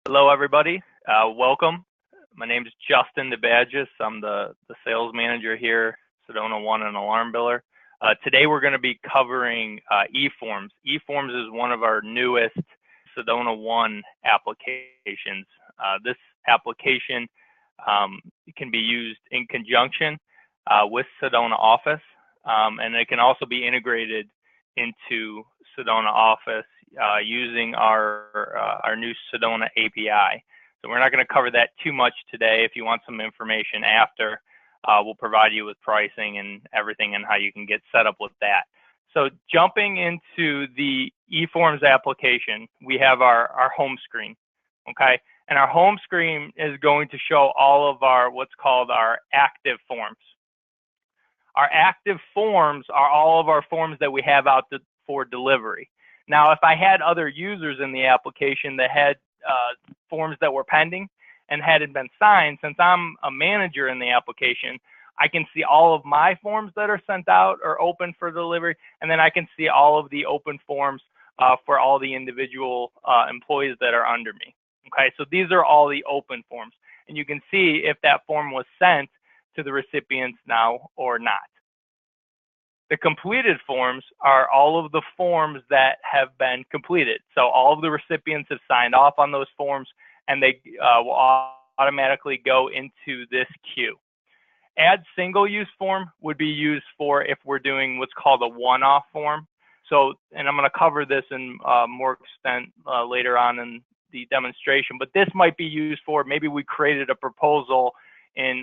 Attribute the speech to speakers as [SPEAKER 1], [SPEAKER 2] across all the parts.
[SPEAKER 1] Hello, everybody. Welcome. My name is Justin DeBadges. I'm the sales manager here, SedonaOne and Alarm Biller. Today, we're going to be covering eForms. eForms is one of our newest SedonaOne applications. This application can be used in conjunction with SedonaOffice, and it can also be integrated into SedonaOffice using our new Sedona API. So we're not going to cover that too much today. If you want some information after, we'll provide you with pricing and everything and how you can get set up with that. So jumping into the eForms application, we have our home screen, okay? And our home screen is going to show all of our what's called our active forms. Our active forms are all of our forms that we have out for delivery. Now, if I had other users in the application that had forms that were pending and hadn't been signed, since I'm a manager in the application, I can see all of my forms that are sent out or open for delivery, and then I can see all of the open forms for all the individual employees that are under me. Okay, so these are all the open forms, and you can see if that form was sent to the recipients now or not. The completed forms are all of the forms that have been completed. So all of the recipients have signed off on those forms, and they will automatically go into this queue. Add single-use form would be used for if we're doing what's called a one-off form. So, and I'm going to cover this in more extent later on in the demonstration, but this might be used for maybe we created a proposal in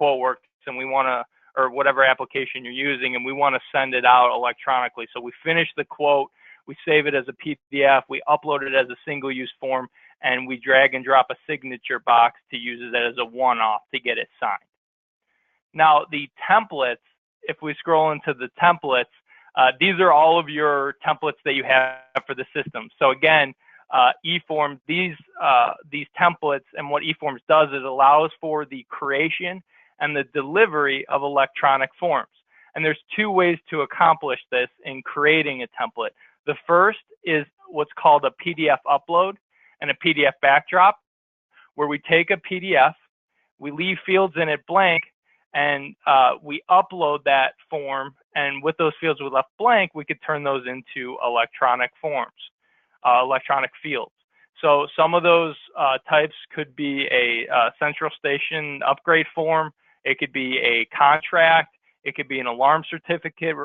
[SPEAKER 1] QuoteWorks and we want to, or whatever application you're using, and we want to send it out electronically. So we finish the quote, we save it as a PDF, we upload it as a single-use form, and we drag and drop a signature box to use it as a one-off to get it signed. Now, the templates, if we scroll into the templates, these are all of your templates that you have for the system. So again, eForms, these templates, and what eForms does is allows for the creation and the delivery of electronic forms. And there's two ways to accomplish this in creating a template. The first is what's called a PDF upload and a PDF backdrop, where we take a PDF, we leave fields in it blank, and we upload that form, and with those fields we left blank, we could turn those into electronic forms, electronic fields. So some of those types could be a central station upgrade form, it could be a contract, it could be an alarm certificate,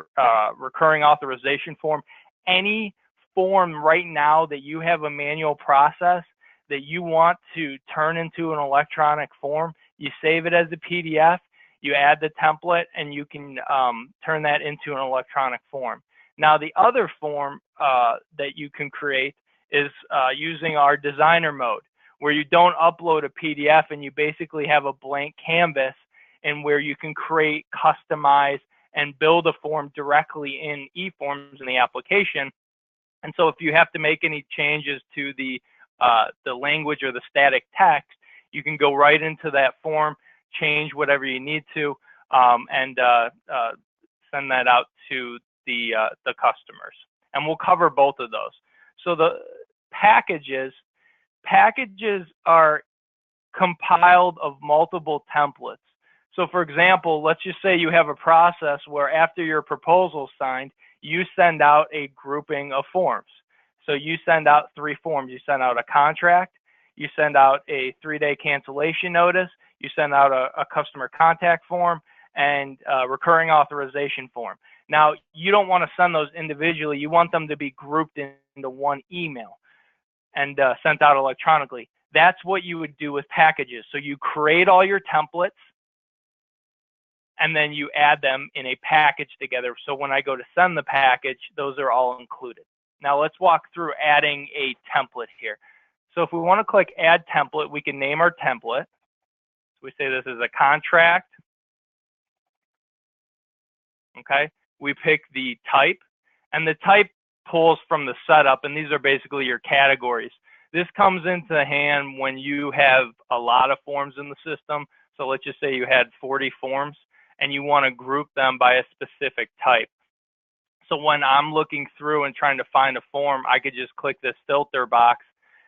[SPEAKER 1] recurring authorization form. Any form right now that you have a manual process that you want to turn into an electronic form, you save it as a PDF, you add the template, and you can turn that into an electronic form. Now, the other form that you can create is using our designer mode, where you don't upload a PDF and you basically have a blank canvas, and where you can create, customize, and build a form directly in eForms in the application. And so if you have to make any changes to the language or the static text, you can go right into that form, change whatever you need to, and send that out to the customers. And we'll cover both of those. So the packages are compiled of multiple templates. So for example, let's just say you have a process where after your proposal is signed, you send out a grouping of forms. So you send out 3 forms. You send out a contract, you send out a 3-day cancellation notice, you send out a customer contact form, and a recurring authorization form. Now, you don't want to send those individually. You want them to be grouped into one email and sent out electronically. That's what you would do with packages. So you create all your templates, and then you add them in a package together. So when I go to send the package, those are all included. Now let's walk through adding a template here. So if we want to click Add Template, we can name our template. So we say this is a contract. Okay. We pick the type, and the type pulls from the setup, and these are basically your categories. This comes into hand when you have a lot of forms in the system. So let's just say you had 40 forms, and you want to group them by a specific type. So when I'm looking through and trying to find a form, I could just click this filter box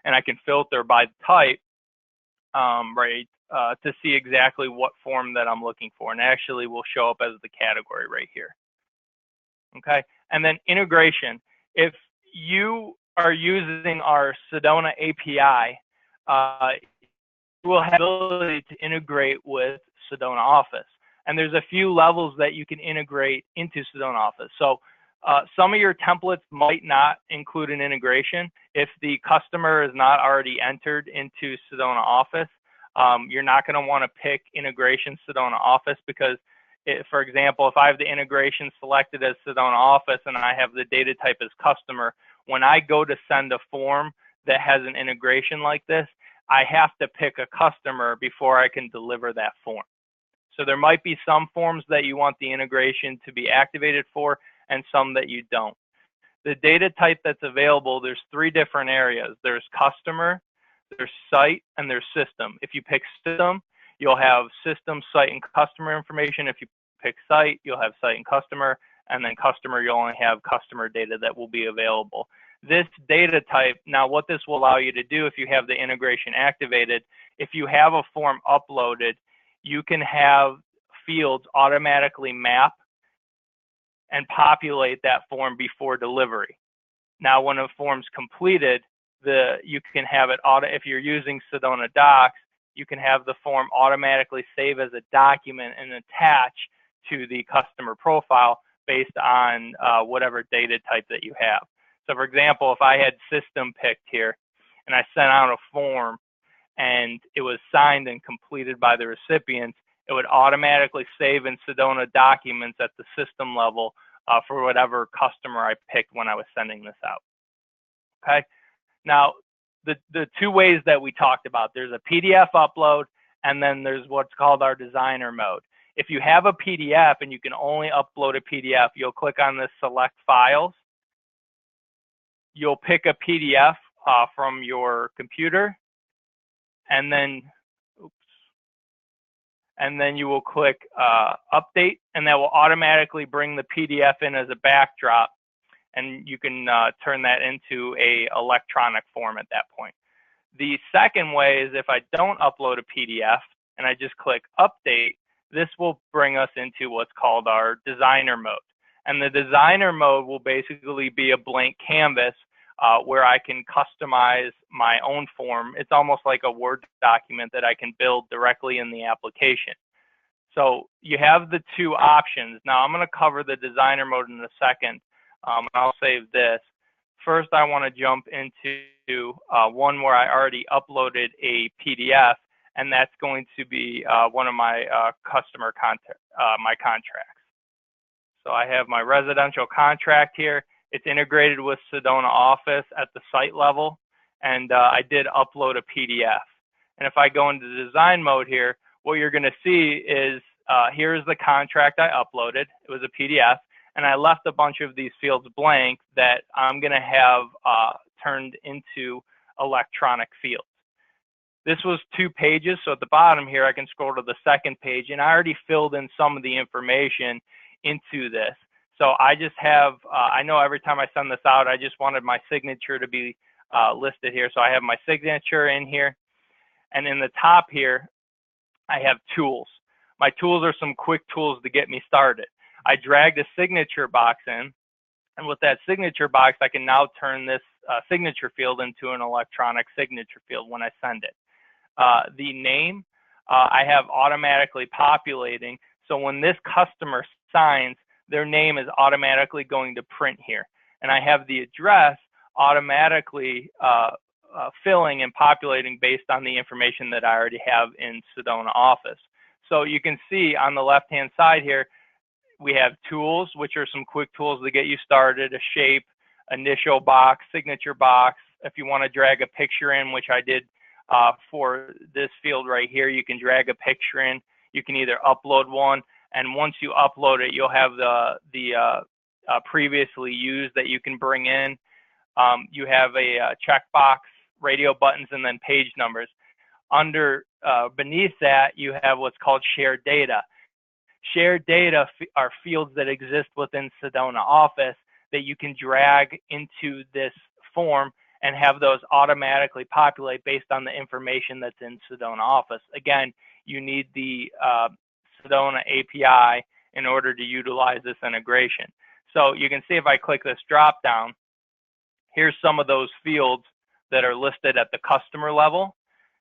[SPEAKER 1] and I can filter by type, to see exactly what form that I'm looking for, and actually will show up as the category right here. Okay, and then integration. If you are using our Sedona API, you will have the ability to integrate with SedonaOffice. And there's a few levels that you can integrate into SedonaOffice. So some of your templates might not include an integration. If the customer is not already entered into SedonaOffice, you're not going to want to pick integration SedonaOffice, because for example, if I have the integration selected as SedonaOffice and I have the data type as customer, when I go to send a form that has an integration like this, I have to pick a customer before I can deliver that form. So there might be some forms that you want the integration to be activated for and some that you don't. The data type that's available, there's 3 different areas. There's customer, there's site, and there's system. If you pick system, you'll have system, site, and customer information. If you pick site, you'll have site and customer, and then customer, you'll only have customer data that will be available. This data type, now what this will allow you to do if you have the integration activated, if you have a form uploaded, you can have fields automatically map and populate that form before delivery. Now, when a form's completed, you can have it if you're using Sedona Docs, you can have the form automatically save as a document and attach to the customer profile based on whatever data type that you have. So for example, if I had system picked here and I sent out a form and it was signed and completed by the recipient, it would automatically save in Sedona documents at the system level for whatever customer I picked when I was sending this out. Okay. Now, the 2 ways that we talked about, there's a PDF upload, and then there's what's called our designer mode. If you have a PDF and you can only upload a PDF, you'll click on this select files. You'll pick a PDF from your computer, and then, you will click update, and that will automatically bring the PDF in as a backdrop, and you can turn that into a electronic form at that point. The second way is if I don't upload a PDF and I just click update, this will bring us into what's called our designer mode. And the designer mode will basically be a blank canvas where I can customize my own form. It's almost like a Word document that I can build directly in the application. So you have the 2 options. Now I'm going to cover the designer mode in a second. I'll save this. First, I want to jump into one where I already uploaded a PDF, and that's going to be one of my customer my contracts. So I have my residential contract here. It's integrated with SedonaOffice at the site level, and I did upload a PDF. And if I go into the design mode here, what you're going to see is here's the contract I uploaded. It was a PDF. And I left a bunch of these fields blank that I'm going to have turned into electronic fields. This was 2 pages, so at the bottom here, I can scroll to the 2nd page, and I already filled in some of the information into this. So I just have, I know every time I send this out, I just wanted my signature to be listed here. So I have my signature in here, and in the top here, I have tools. My tools are some quick tools to get me started. I dragged a signature box in, and with that signature box, I can now turn this signature field into an electronic signature field when I send it. The name, I have automatically populating, so when this customer signs, their name is automatically going to print here. And I have the address automatically filling and populating based on the information that I already have in SedonaOffice. So you can see on the left-hand side here, we have tools, which are some quick tools to get you started, a shape, initial box, signature box. If you want to drag a picture in, which I did for this field right here, you can drag a picture in. You can either upload one, and once you upload it, you'll have the previously used that you can bring in. You have a checkbox, radio buttons, and then page numbers. Beneath that, you have what's called shared data. Shared data are fields that exist within SedonaOffice that you can drag into this form and have those automatically populate based on the information that's in SedonaOffice. Again, you need the Sedona API in order to utilize this integration. So you can see if I click this drop down, here's some of those fields that are listed at the customer level.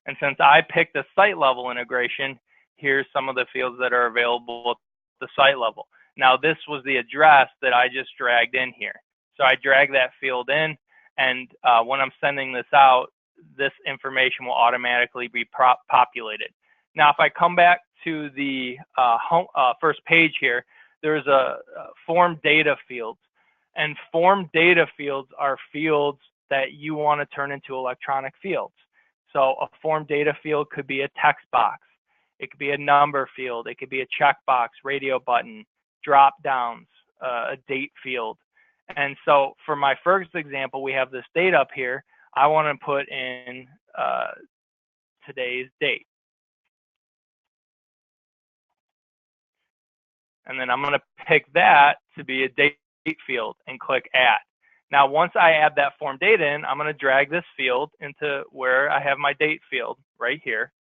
[SPEAKER 1] And since I picked the site level integration, here's some of the fields that are available at the site level. Now this was the address that I just dragged in here. So I drag that field in, and when I'm sending this out, this information will automatically be populated. Now if I come back to the first page here, there's a form data fields. And form data fields are fields that you want to turn into electronic fields. So a form data field could be a text box. It could be a number field. It could be a checkbox, radio button, drop downs, a date field. And so for my first example, we have this date up here. I want to put in today's date. And then I'm going to pick that to be a date field and click add. Now, once I add that form data in, I'm going to drag this field into where I have my date field right here.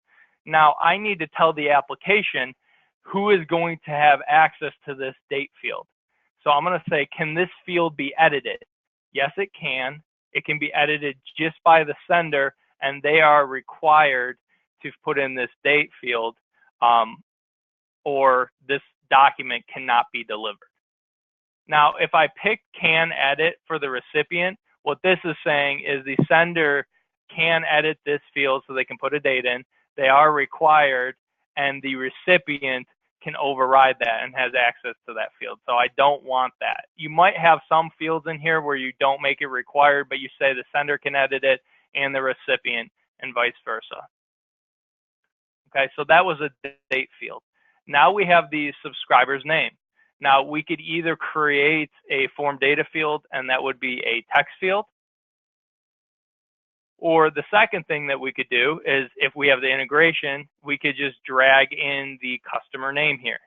[SPEAKER 1] Now, I need to tell the application who is going to have access to this date field. So I'm going to say, can this field be edited? Yes, it can. It can be edited just by the sender, and they are required to put in this date field, or this document cannot be delivered. Now, if I pick can edit for the recipient, what this is saying is the sender can edit this field so they can put a date in. They are required, and the recipient can override that and has access to that field. So I don't want that. You might have some fields in here where you don't make it required, but you say the sender can edit it and the recipient, and vice versa. Okay, so that was a date field. Now we have the subscriber's name. Now we could either create a form data field, and that would be a text field. Or the second thing that we could do is, if we have the integration, we could just drag in the customer name here.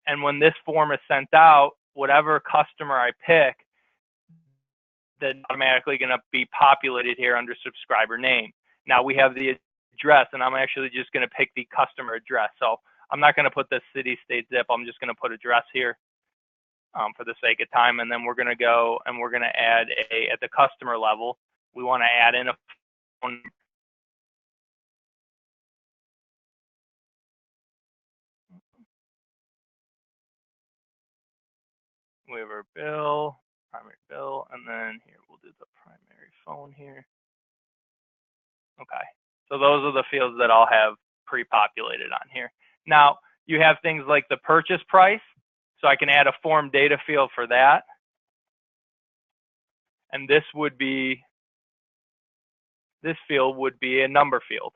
[SPEAKER 1] And when this form is sent out, whatever customer I pick, that's automatically going to be populated here under subscriber name. Now we have the address, and I'm actually just going to pick the customer address. So I'm not going to put the city, state, zip. I'm just going to put address here for the sake of time. And then we're going to go and we're going to add at the customer level, we want to add in a phone number. We have our bill, primary bill, and then here we'll do the primary phone here. Okay, so those are the fields that I'll have pre-populated on here. Now, you have things like the purchase price, so I can add a form data field for that. And this field would be a number field.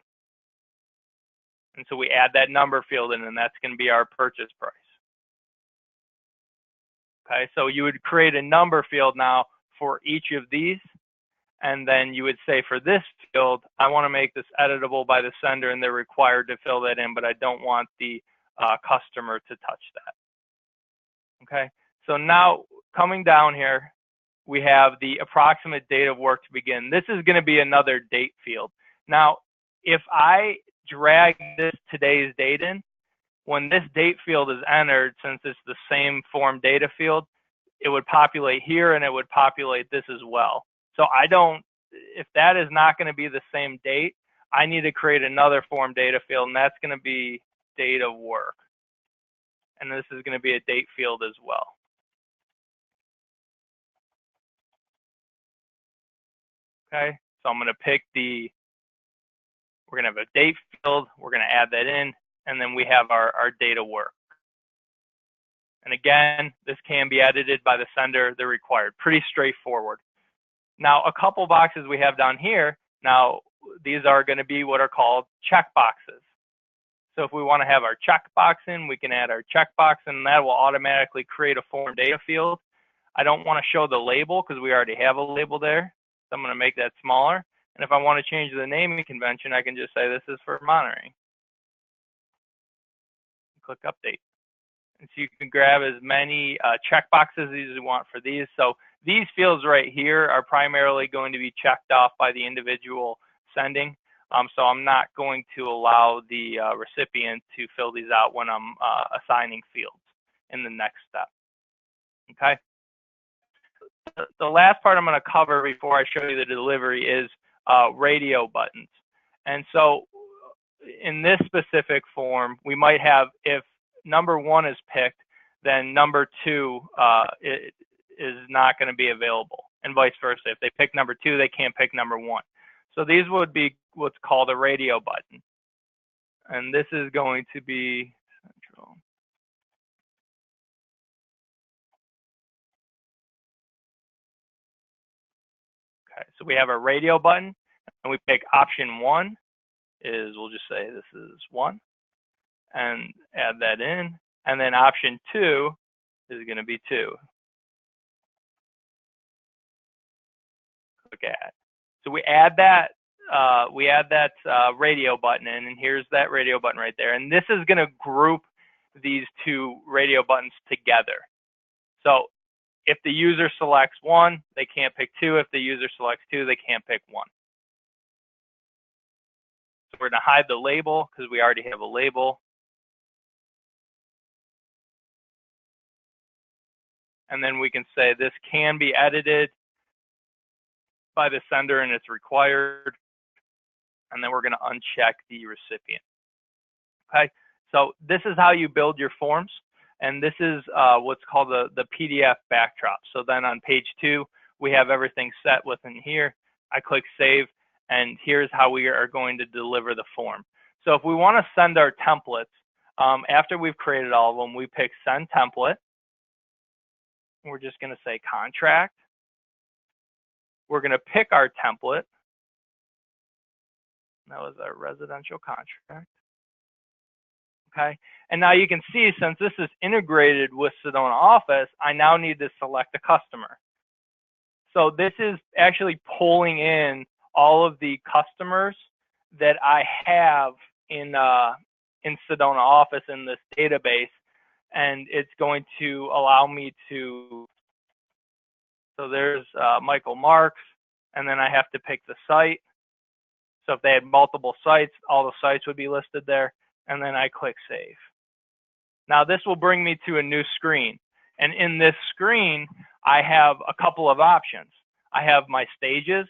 [SPEAKER 1] And so we add that number field in, and that's going to be our purchase price. Okay, so you would create a number field now for each of these. And then you would say, for this field, I want to make this editable by the sender, and they're required to fill that in, but I don't want the customer to touch that. Okay, so now coming down here, we have the approximate date of work to begin. This is going to be another date field. Now, if I drag this today's date in, when this date field is entered, since it's the same form data field, it would populate here and it would populate this as well. So if that is not going to be the same date, I need to create another form data field, and that's going to be date of work. And this is going to be a date field as well. Okay, so I'm going to pick we're going to have a date field, we're going to add that in, and then we have our date of work. And again, this can be edited by the sender, they're required. Pretty straightforward. Now, a couple boxes we have down here, now these are going to be what are called check boxes. So if we want to have our checkbox in, we can add our checkbox, and that will automatically create a form data field. I don't want to show the label because we already have a label there. So I'm going to make that smaller. And if I want to change the naming convention, I can just say this is for monitoring. Click update. And so you can grab as many check boxes as you want for these. So these fields right here are primarily going to be checked off by the individual sending. So I'm not going to allow the recipient to fill these out when I'm assigning fields in the next step. Okay. The last part I'm going to cover before I show you the delivery is radio buttons. And so in this specific form, we might have, if number 1 is picked, then number 2 is not going to be available, and vice versa. If they pick number 2, they can't pick number 1. So these would be what's called a radio button. And this is going to be central. Okay, so we have a radio button, and we pick option 1 is, we'll just say this is 1, and add that in. And then option 2 is going to be 2. Click add. So we add that radio button in, and here's that radio button right there. And this is going to group these 2 radio buttons together. So if the user selects 1, they can't pick 2. If the user selects 2, they can't pick 1. So we're going to hide the label because we already have a label. And then we can say this can be edited by the sender and it's required. And then we're going to uncheck the recipient. Okay, so this is how you build your forms. And this is what's called the PDF backdrop. So then on page 2, we have everything set within here. I click save, and here's how we are going to deliver the form. So if we want to send our templates, after we've created all of them, we pick send template. We're just going to say contract. We're going to pick our template. That was our residential contract. Okay, and now you can see, since this is integrated with SedonaOffice, I now need to select a customer. So this is actually pulling in all of the customers that I have in SedonaOffice in this database, and it's going to allow me to, so there's Michael Marks, and then I have to pick the site. So if they had multiple sites, all the sites would be listed there, and then I click save. Now this will bring me to a new screen, and in this screen I have a couple of options. I have my stages,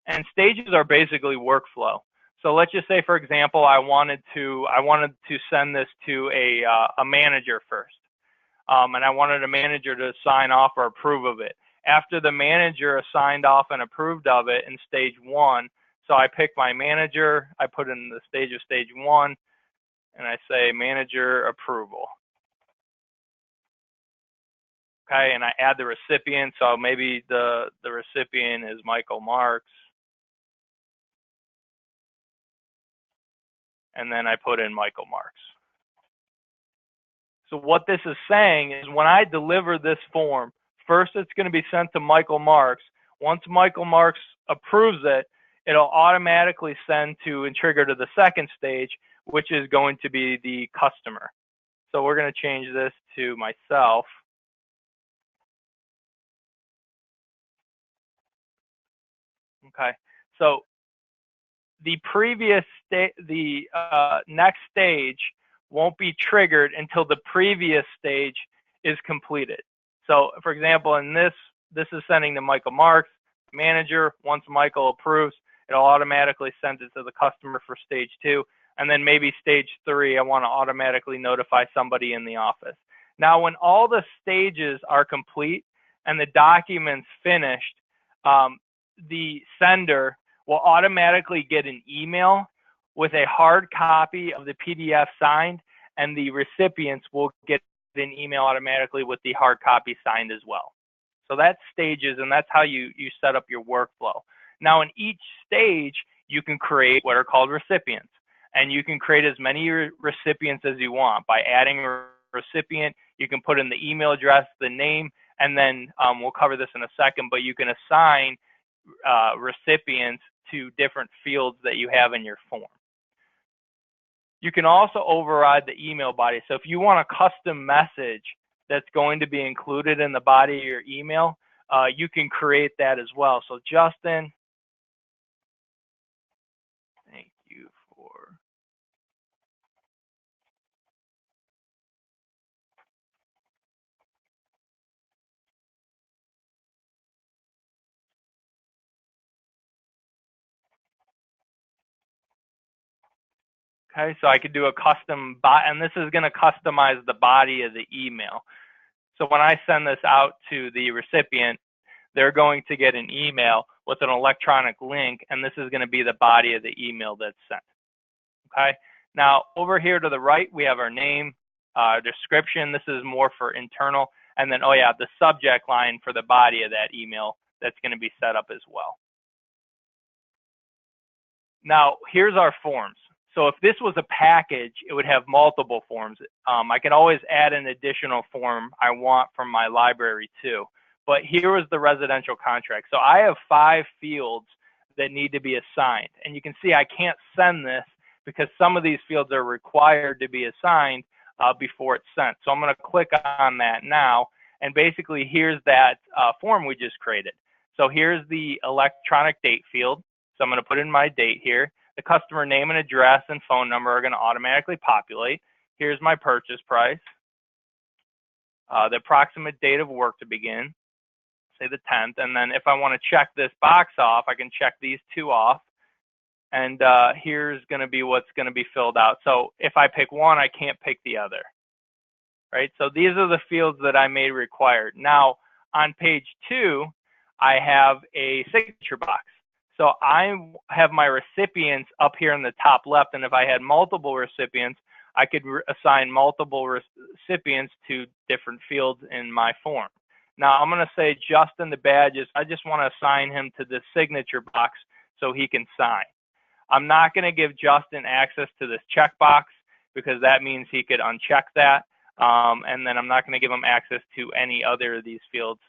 [SPEAKER 1] and stages are basically workflow. So let's just say, for example, I wanted to send this to a manager first, and I wanted a manager to sign off or approve of it. After the manager signed off and approved of it in stage 1, so I pick my manager, I put in the stage of stage 1, and I say manager approval. Okay, and I add the recipient, so maybe the recipient is Michael Marks. And then I put in Michael Marks. So what this is saying is, when I deliver this form, first it's going to be sent to Michael Marks. Once Michael Marks approves it, it'll automatically send to and trigger to the second stage, which is going to be the customer. So we're going to change this to myself. Okay, so the next stage won't be triggered until the previous stage is completed. So for example, in this is sending to Michael Marks, manager. Once Michael approves, it'll automatically send it to the customer for stage 2. And then maybe stage 3, I want to automatically notify somebody in the office. Now, when all the stages are complete and the document's finished, the sender will automatically get an email with a hard copy of the PDF signed, and the recipients will get an email automatically with the hard copy signed as well. So that's stages, and that's how you set up your workflow. Now, in each stage, you can create what are called recipients, and you can create as many recipients as you want. By adding a recipient, you can put in the email address, the name, and then we'll cover this in a second, but you can assign recipients to different fields that you have in your form. You can also override the email body. So if you want a custom message that's going to be included in the body of your email, you can create that as well. So Justin, thank you for. Okay, so I could do a custom bot, and this is going to customize the body of the email. So when I send this out to the recipient, they're going to get an email with an electronic link, and this is going to be the body of the email that's sent. Okay, now over here to the right, we have our name, description. This is more for internal. And then, oh yeah, the subject line for the body of that email that's going to be set up as well. Now, here's our forms. So if this was a package, it would have multiple forms. I can always add an additional form I want from my library too. But here is the residential contract. So I have 5 fields that need to be assigned. And you can see I can't send this because some of these fields are required to be assigned before it's sent. So I'm going to click on that now. And basically, here's that form we just created. So here's the electronic date field. So I'm going to put in my date here. The customer name and address and phone number are going to automatically populate. Here's my purchase price. The approximate date of work to begin, say the 10th. And then if I want to check this box off, I can check these 2 off. And here's going to be what's going to be filled out. So if I pick one, I can't pick the other. Right? So these are the fields that I made required. Now, on page 2, I have a signature box. So I have my recipients up here in the top left, and if I had multiple recipients, I could assign multiple recipients to different fields in my form. Now I'm going to say Justin the Badges, I just want to assign him to the signature box so he can sign. I'm not going to give Justin access to this checkbox because that means he could uncheck that. And then I'm not going to give him access to any other of these fields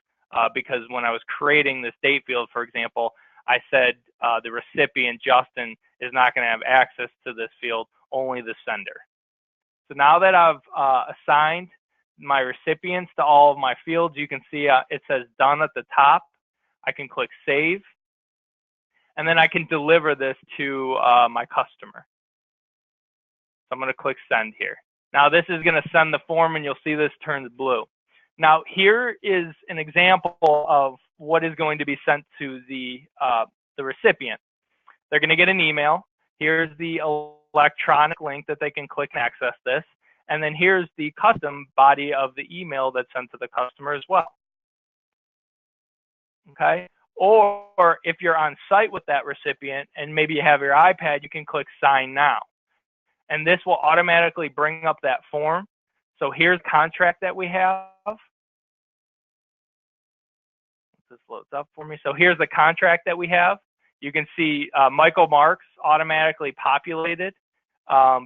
[SPEAKER 1] because when I was creating this date field, for example, I said the recipient, Justin, is not going to have access to this field, only the sender. So now that I've assigned my recipients to all of my fields, you can see it says done at the top. I can click save, and then I can deliver this to my customer. So I'm going to click send here. Now this is going to send the form, and you'll see this turns blue. Now here is an example of what is going to be sent to the recipient. They're going to get an email. Here's the electronic link that they can click and access this. And then here's the custom body of the email that's sent to the customer as well. Okay. Or if you're on site with that recipient and maybe you have your iPad, you can click sign now. And this will automatically bring up that form. So here's the contract that we have. This loads up for me. So here's the contract that we have. You can see Michael Marks automatically populated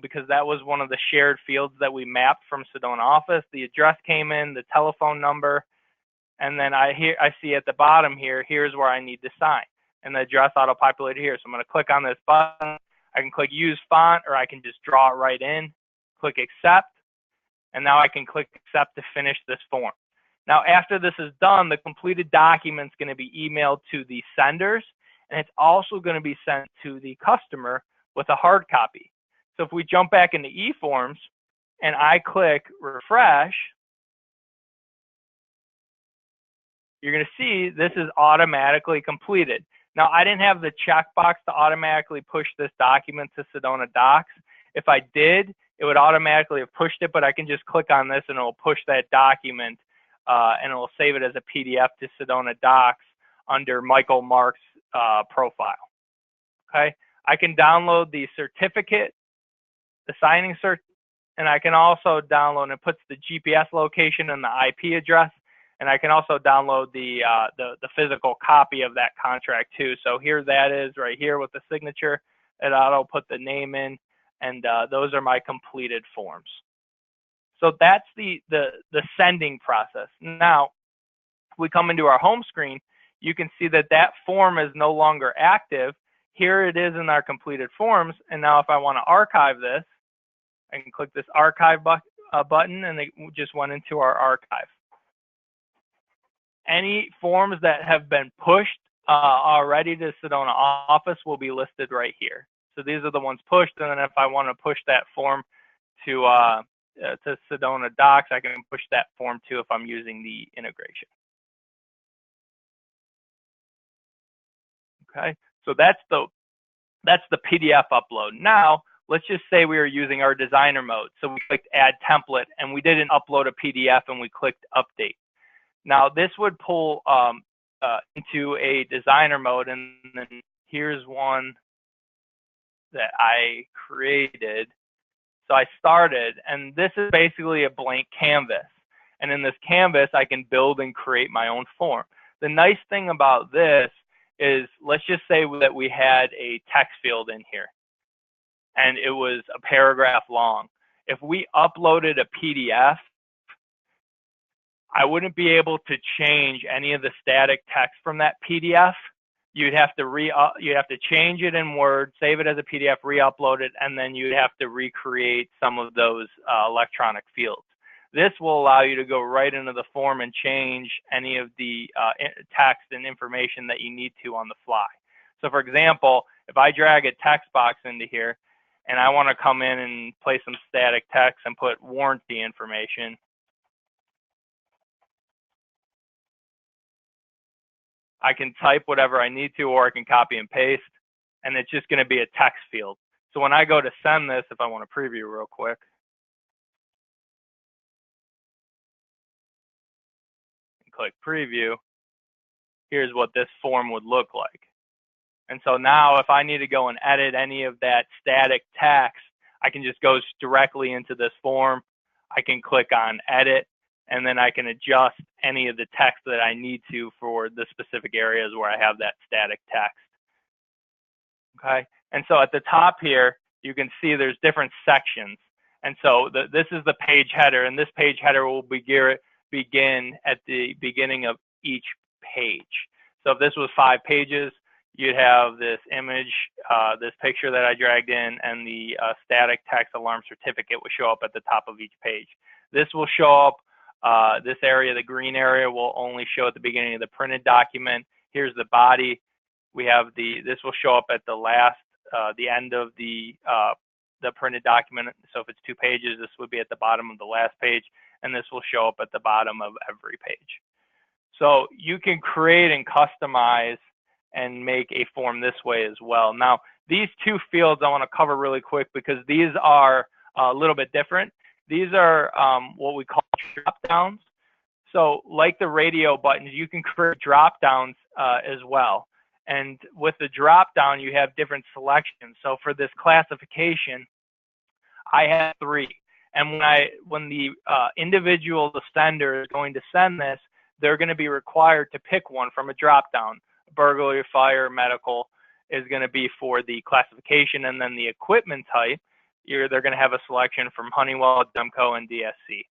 [SPEAKER 1] because that was one of the shared fields that we mapped from SedonaOffice. The address came in, the telephone number, and then I see at the bottom here, here's where I need to sign. And the address auto-populated here. So I'm going to click on this button. I can click use font, or I can just draw it right in, click accept, and now I can click accept to finish this form. Now, after this is done, the completed document is going to be emailed to the senders, and it's also going to be sent to the customer with a hard copy. So if we jump back into eForms and I click refresh, you're going to see this is automatically completed. Now, I didn't have the checkbox to automatically push this document to Sedona Docs. If I did, it would automatically have pushed it, but I can just click on this and it will push that document and it will save it as a PDF to Sedona Docs under Michael Marks' profile. Okay, I can download the certificate, the signing cert, and I can also download, and it puts the GPS location and the IP address, and I can also download the physical copy of that contract too. So here that is right here with the signature, and I'll put the name in, and those are my completed forms. So that's the sending process. Now, if we come into our home screen, you can see that that form is no longer active. Here it is in our completed forms, and now if I want to archive this, I can click this archive button, and it just went into our archive. Any forms that have been pushed already to SedonaOffice will be listed right here. So these are the ones pushed, and then if I want to push that form to Sedona Docs, I can push that form too if I'm using the integration. Okay, so that's the PDF upload. Now, let's just say we were using our designer mode. So we clicked add template and we didn't upload a PDF and we clicked update. Now this would pull into a designer mode, and then here's one that I created. So I started, and this is basically a blank canvas. And in this canvas, I can build and create my own form. The nice thing about this is, let's just say that we had a text field in here and it was a paragraph long. If we uploaded a PDF, I wouldn't be able to change any of the static text from that PDF. You'd have to change it in Word, save it as a PDF, re-upload it, and then you'd have to recreate some of those electronic fields. This will allow you to go right into the form and change any of the text and information that you need to on the fly. So for example, if I drag a text box into here and I want to come in and place some static text and put warranty information, I can type whatever I need to, or I can copy and paste, and it's just going to be a text field. So when I go to send this, if I want to preview real quick, click preview, here's what this form would look like. And so now if I need to go and edit any of that static text, I can just go directly into this form. I can click on edit, and then I can adjust any of the text that I need to for the specific areas where I have that static text. Okay, and so at the top here, you can see there's different sections. And so this is the page header, and this page header will begin at the beginning of each page. So if this was 5 pages, you'd have this image, this picture that I dragged in, and the static text alarm certificate will show up at the top of each page. This will show up, this area, the green area, will only show at the beginning of the printed document. Here's the body. We have this will show up at the last, the end of the printed document. So if it's 2 pages, this would be at the bottom of the last page, and this will show up at the bottom of every page. So you can create and customize and make a form this way as well. Now, these 2 fields I want to cover really quick because these are a little bit different. These are what we call drop downs. So like the radio buttons, you can create drop downs as well. And with the drop down, you have different selections. So for this classification, I have 3. And when the individual, the sender, is going to send this, they're going to be required to pick one from a drop down. Burglary, fire, medical is going to be for the classification, and then the equipment type, they're going to have a selection from Honeywell, Demco, and DSC.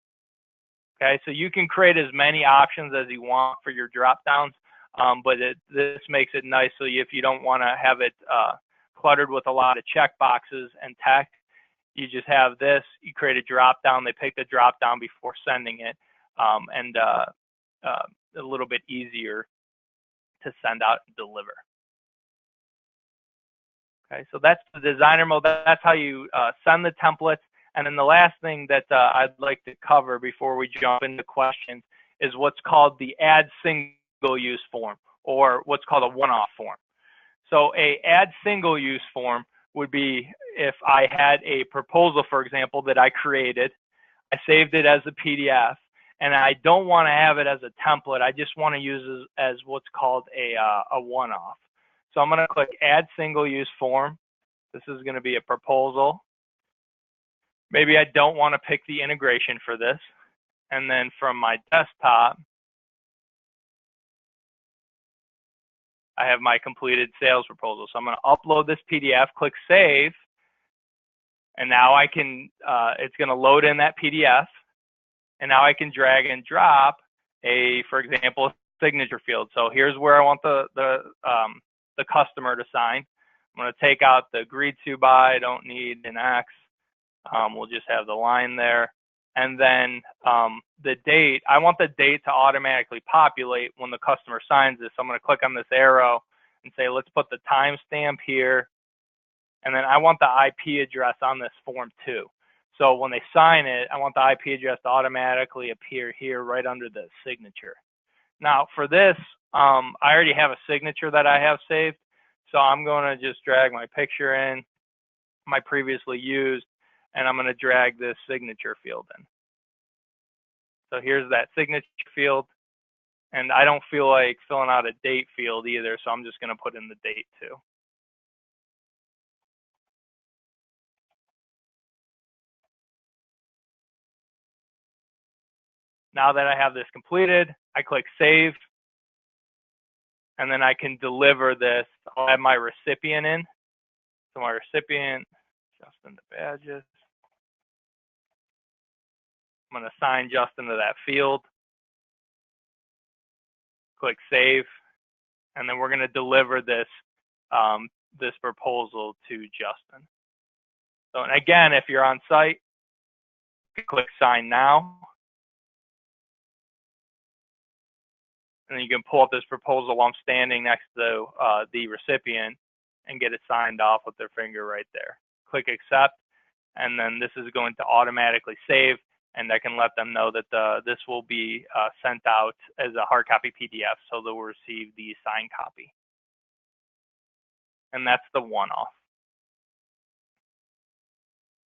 [SPEAKER 1] Okay, so you can create as many options as you want for your drop downs, but this makes it nice so if you don't want to have it cluttered with a lot of check boxes and text, you just have this, you create a drop down, they pick the drop down before sending it, and a little bit easier to send out and deliver. Okay, so that's the designer mode. That's how you send the templates. And then the last thing that I'd like to cover before we jump into questions is what's called the add single use form, or what's called a one-off form. So a add single use form would be if I had a proposal, for example, that I created, I saved it as a PDF, and I don't want to have it as a template. I just want to use it as what's called a one-off. So I'm going to click Add Single Use Form. This is going to be a proposal. Maybe I don't want to pick the integration for this. And then from my desktop, I have my completed sales proposal. So I'm going to upload this PDF, click Save, and now I can, it's going to load in that PDF. And now I can drag and drop for example, signature field. So here's where I want the customer to sign. I'm going to take out the agreed to by, I don't need an X. We'll just have the line there. And then the date, I want the date to automatically populate when the customer signs this. So I'm going to click on this arrow and say, let's put the timestamp here. And then I want the IP address on this form too. So when they sign it, I want the IP address to automatically appear here right under the signature. Now for this, I already have a signature that I have saved. So I'm going to just drag my picture in, my previously used, and I'm going to drag this signature field in. So here's that signature field. And I don't feel like filling out a date field either, so I'm just going to put in the date too. Now that I have this completed, I click save, and then I can deliver this. I'll have my recipient in. So my recipient, Justin DeBadges. I'm going to assign Justin to that field. Click save, and then we're going to deliver this this proposal to Justin. So, and again, if you're on site, click sign now. And then you can pull up this proposal while I'm standing next to the recipient and get it signed off with their finger right there. Click accept, and then this is going to automatically save, and I can let them know that this will be sent out as a hard copy PDF, so they'll receive the signed copy. And that's the one-off.